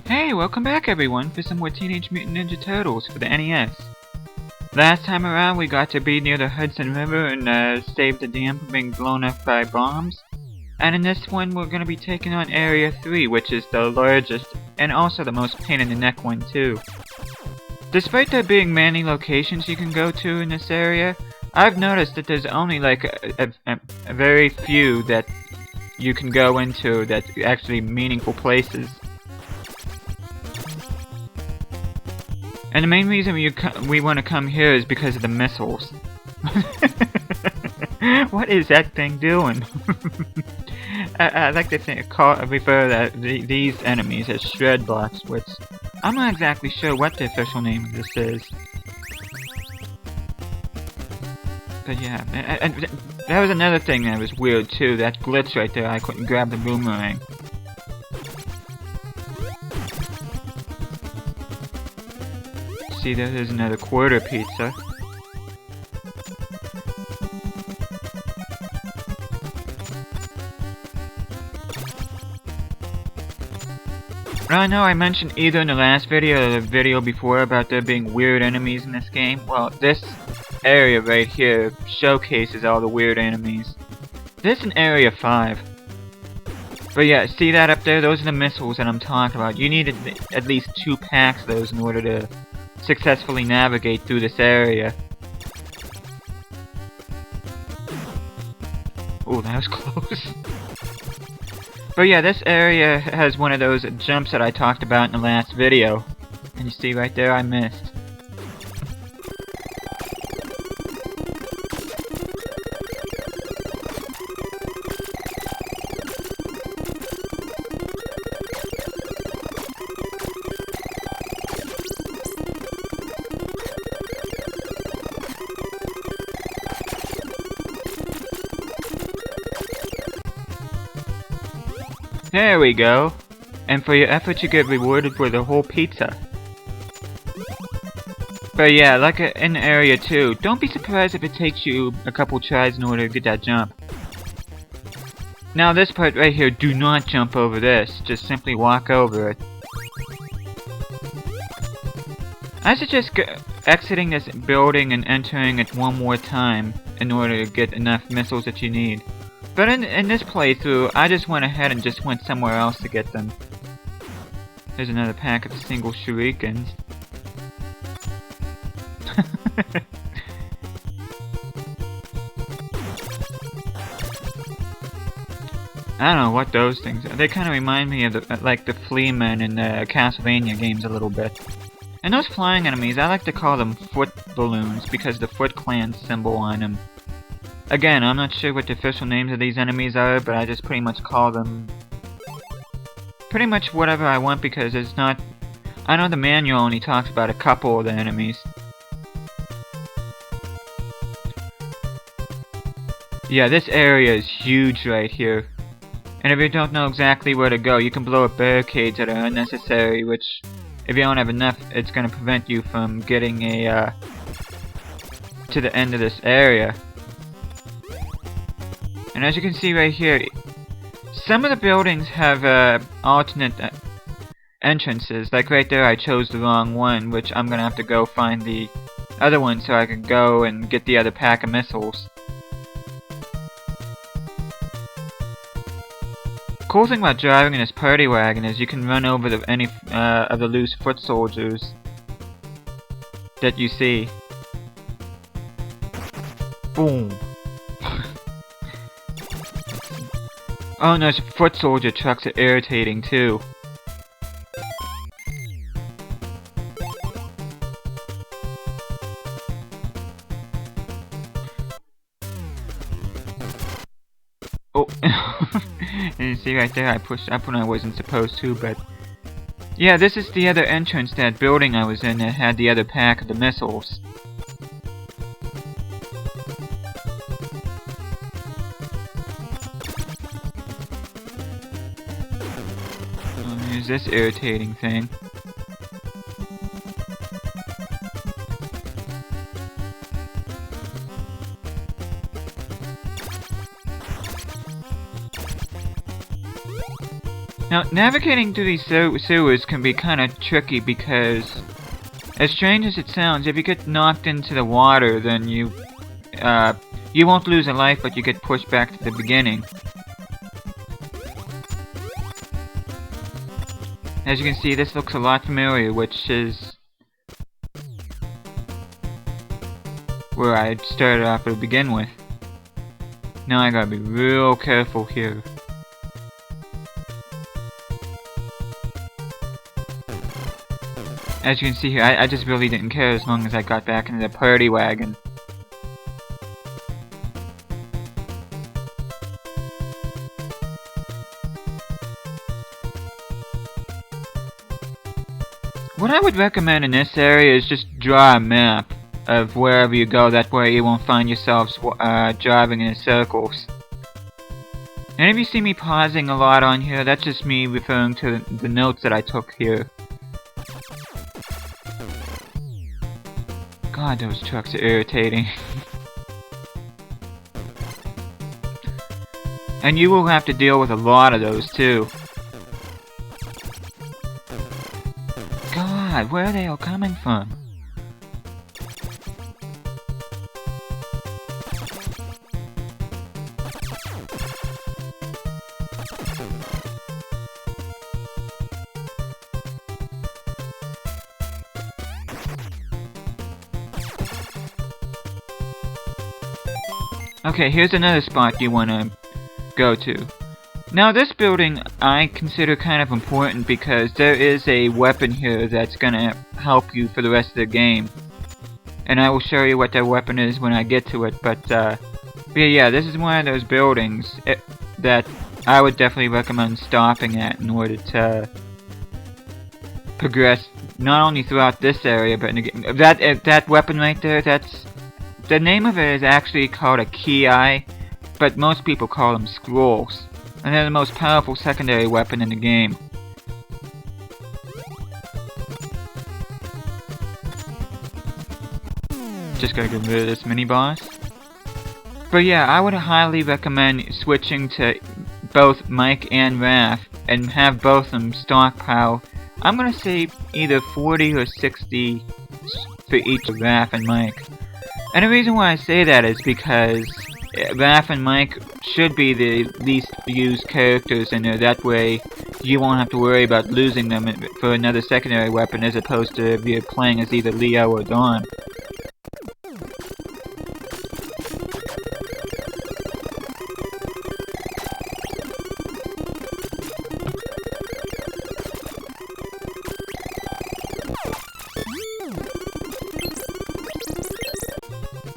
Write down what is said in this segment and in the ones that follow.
Hey, welcome back everyone for some more Teenage Mutant Ninja Turtles for the NES. Last time around we got to be near the Hudson River and save the dam from being blown up by bombs. And in this one we're going to be taking on Area 3, which is the largest and also the most pain in the neck one too. Despite there being many locations you can go to in this area, I've noticed that there's only like a very few that you can go into that's actually meaningful places. And the main reason we want to come here is because of the missiles. What is that thing doing? I like to refer to these enemies as shred blocks, which I'm not exactly sure what the official name of this is. But yeah, and that was another thing that was weird too, that glitch right there, I couldn't grab the boomerang. See, there's another quarter pizza. I know I mentioned either in the last video or the video before about there being weird enemies in this game. Well, this area right here showcases all the weird enemies. This is in Area 5. But yeah, see that up there? Those are the missiles that I'm talking about. You need at least 2 packs of those in order to successfully navigate through this area. Oh, that was close. But yeah, this area has one of those jumps that I talked about in the last video. And you see right there, I missed. There we go. And for your effort you get rewarded with a whole pizza. But yeah, like in Area 2, don't be surprised if it takes you a couple tries in order to get that jump. Now this part right here, do not jump over this, just simply walk over it. I suggest exiting this building and entering it one more time in order to get enough missiles that you need. But in this playthrough, I just went ahead and just went somewhere else to get them. There's another pack of single shurikens. I don't know what those things are. They kind of remind me of like the flea men in the Castlevania games a little bit. And those flying enemies, I like to call them foot balloons because the Foot Clan symbol on them. Again, I'm not sure what the official names of these enemies are, but I just pretty much call them pretty much whatever I want because it's not... I know the manual only talks about a couple of the enemies. Yeah, this area is huge right here. And if you don't know exactly where to go, you can blow up barricades that are unnecessary, which, if you don't have enough, it's gonna prevent you from getting to the end of this area. And as you can see right here, some of the buildings have alternate entrances. Like right there, I chose the wrong one, which I'm gonna have to go find the other one so I can go and get the other pack of missiles. Cool thing about driving in this party wagon is you can run over any of the loose foot soldiers that you see. Boom. Oh no, foot soldier trucks are irritating too. Oh, and you see right there, I pushed up when I wasn't supposed to, but... Yeah, this is the other entrance to that building I was in that had the other pack of the missiles. Here's this irritating thing. Now, navigating through these sewers can be kind of tricky because, as strange as it sounds, if you get knocked into the water, then you won't lose a life, but you get pushed back to the beginning. As you can see, this looks a lot familiar, which is where I started off to begin with. Now I gotta be real careful here. As you can see here, I just really didn't care as long as I got back into the party wagon. What I would recommend in this area is just draw a map of wherever you go, that way you won't find yourselves driving in circles. And if you see me pausing a lot on here, that's just me referring to the notes that I took here. God, those trucks are irritating. And you will have to deal with a lot of those too. God, where are they all coming from? Okay, here's another spot you wanna go to. Now this building I consider kind of important because there is a weapon here that's gonna help you for the rest of the game. And I will show you what that weapon is when I get to it, but yeah, this is one of those buildings that I would definitely recommend stopping at in order to progress not only throughout this area, but in the game. That weapon right there, the name of it is actually called a ki, but most people call them scrolls. And they're the most powerful secondary weapon in the game. Just gotta get rid of this mini-boss. But yeah, I would highly recommend switching to both Mike and Raph and have both of them stockpile. I'm gonna say either 40 or 60 for each of Raph and Mike. And the reason why I say that is because Raph and Mike should be the least used characters in there. That way you won't have to worry about losing them for another secondary weapon, as opposed to if you're playing as either Leo or Dawn.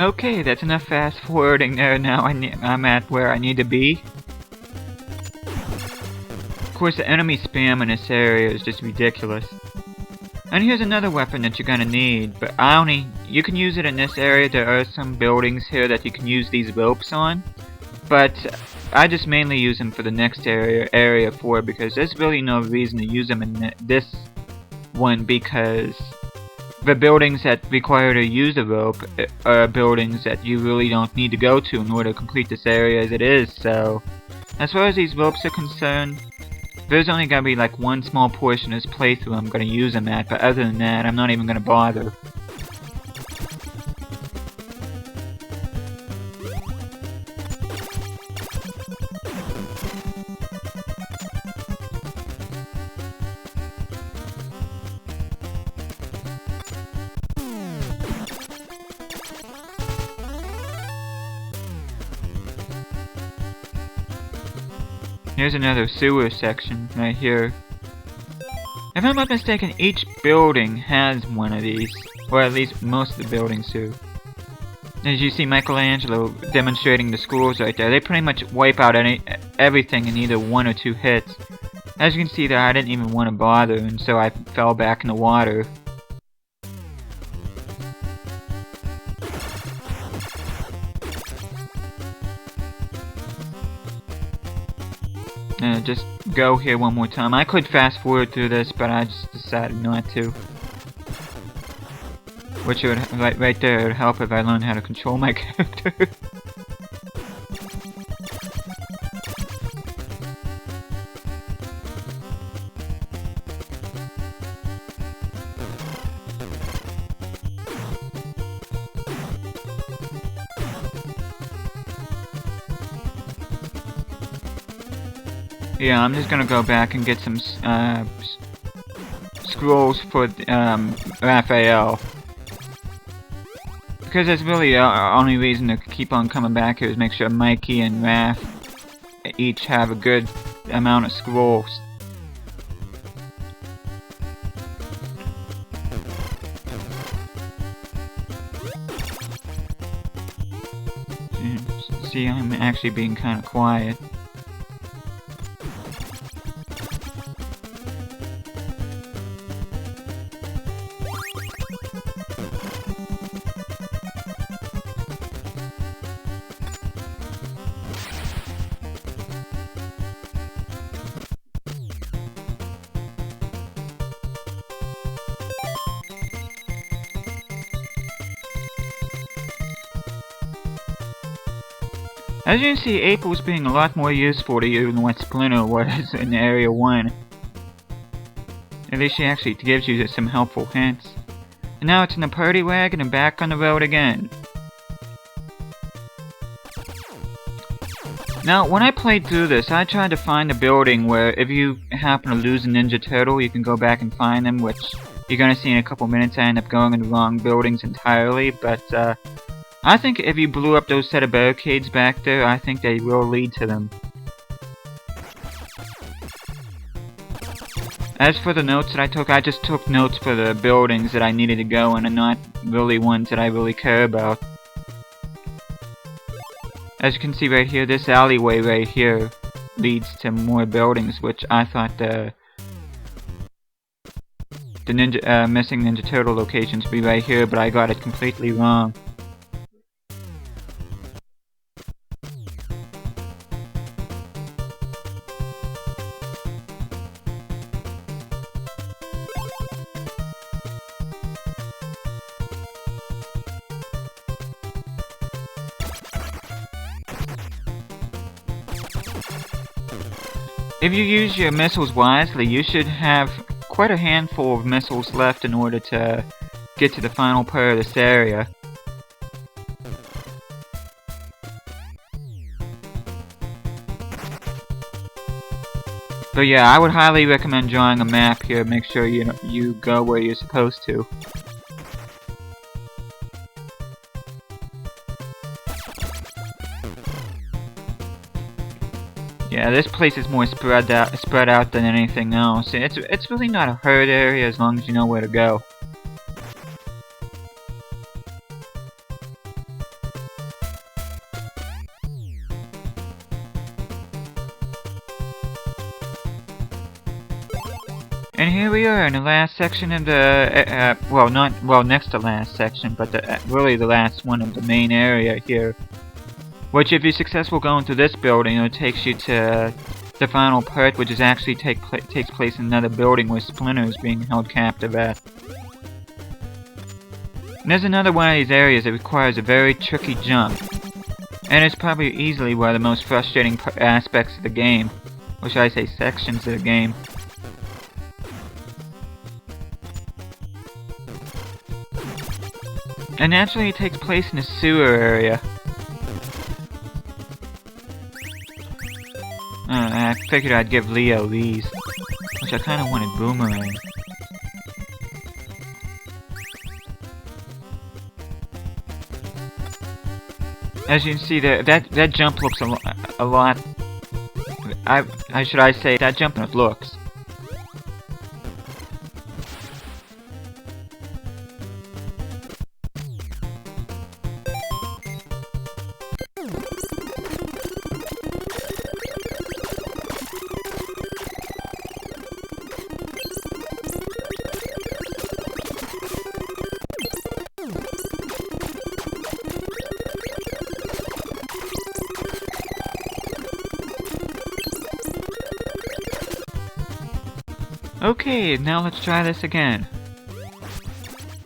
Okay, that's enough fast forwarding there. Now I'm at where I need to be. Of course, the enemy spam in this area is just ridiculous. And here's another weapon that you're gonna need, but you can use it in this area. There are some buildings here that you can use these ropes on, but I just mainly use them for the next area 4, because there's really no reason to use them in this one, because the buildings that require to use a rope are buildings that you really don't need to go to in order to complete this area as it is. So, as far as these ropes are concerned, there's only gonna be like one small portion of this playthrough I'm gonna use them at, but other than that, I'm not even gonna bother. Here's another sewer section right here. If I'm not mistaken, each building has one of these, or at least most of the buildings do. As you see Michelangelo demonstrating the schools right there, they pretty much wipe out everything in either 1 or 2 hits. As you can see there, I didn't even want to bother, and so I fell back in the water. Just go here one more time. I could fast forward through this, but I just decided not to. Which would, right there, would help if I learned how to control my character. Yeah, I'm just gonna go back and get some scrolls for Raphael. Because that's really the only reason to keep on coming back here is make sure Mikey and Raph each have a good amount of scrolls. See, I'm actually being kind of quiet. As you can see, April's being a lot more useful to you than what Splinter was in Area 1. At least she actually gives you some helpful hints. And now it's in the party wagon and back on the road again. Now, when I played through this, I tried to find a building where if you happen to lose a Ninja Turtle, you can go back and find them, which you're gonna see in a couple minutes. I end up going in the wrong buildings entirely, but I think if you blew up those set of barricades back there, I think they will lead to them. As for the notes that I just took notes for the buildings that I needed to go in and not really ones that I really care about. As you can see right here, this alleyway right here leads to more buildings, which I thought the missing Ninja Turtle locations would be right here, but I got it completely wrong. If you use your missiles wisely, you should have quite a handful of missiles left in order to get to the final part of this area. But yeah, I would highly recommend drawing a map here. Make sure you go where you're supposed to. Yeah, this place is more spread out than anything else. It's really not a hard area as long as you know where to go. And here we are in the last section of the next to last section, but really the last one of the main area here. Which, if you're successful going through this building, it takes you to the final part, which is actually takes place in another building where Splinter is being held captive at. And there's another one of these areas that requires a very tricky jump, and it's probably easily one of the most frustrating aspects of the game, or should I say sections of the game. And naturally, it takes place in a sewer area. I figured I'd give Leo these, which I kinda wanted Boomerang. As you can see, that jump looks a lot. Should I say that jump looks. Okay, now let's try this again.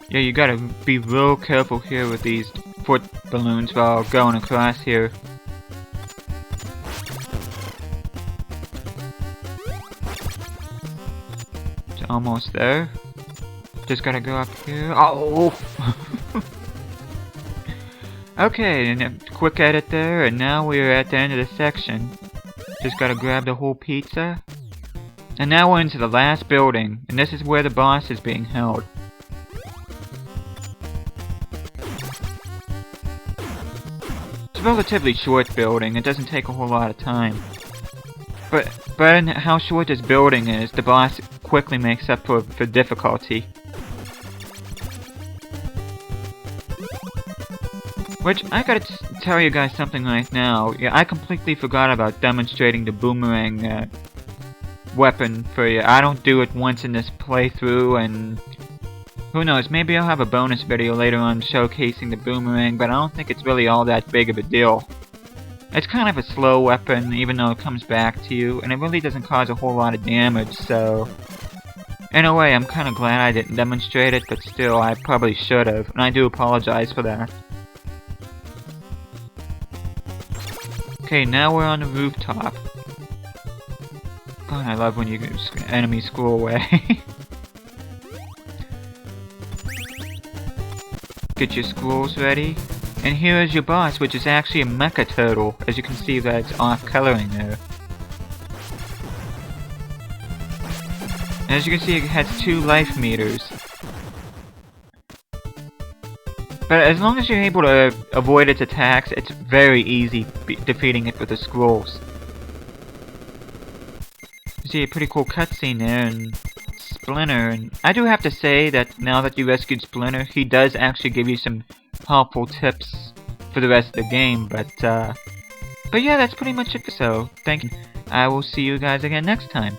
Yeah, you gotta be real careful here with these foot balloons while going across here. It's almost there. Just gotta go up here. Oh! Okay, and a quick edit there, and now we're at the end of the section. Just gotta grab the whole pizza. And now we're into the last building, and this is where the boss is being held. It's a relatively short building, it doesn't take a whole lot of time. But in how short this building is, the boss quickly makes up for difficulty. Which, I gotta tell you guys something right now. Yeah, I completely forgot about demonstrating the boomerang weapon for you. I don't do it once in this playthrough, and who knows, maybe I'll have a bonus video later on showcasing the boomerang, but I don't think it's really all that big of a deal. It's kind of a slow weapon, even though it comes back to you, and it really doesn't cause a whole lot of damage, so... In a way, I'm kind of glad I didn't demonstrate it, but still, I probably should have, and I do apologize for that. Okay, now we're on the rooftop. God, I love when you enemies scroll away. Get your scrolls ready. And here is your boss, which is actually a mecha turtle. As you can see, that's off coloring there. As you can see, it has 2 life meters. But as long as you're able to avoid its attacks, it's very easy defeating it with the scrolls. You see a pretty cool cutscene there, and Splinter, and I do have to say that now that you rescued Splinter, he does actually give you some helpful tips for the rest of the game, but yeah, that's pretty much it. So, thank you. I will see you guys again next time.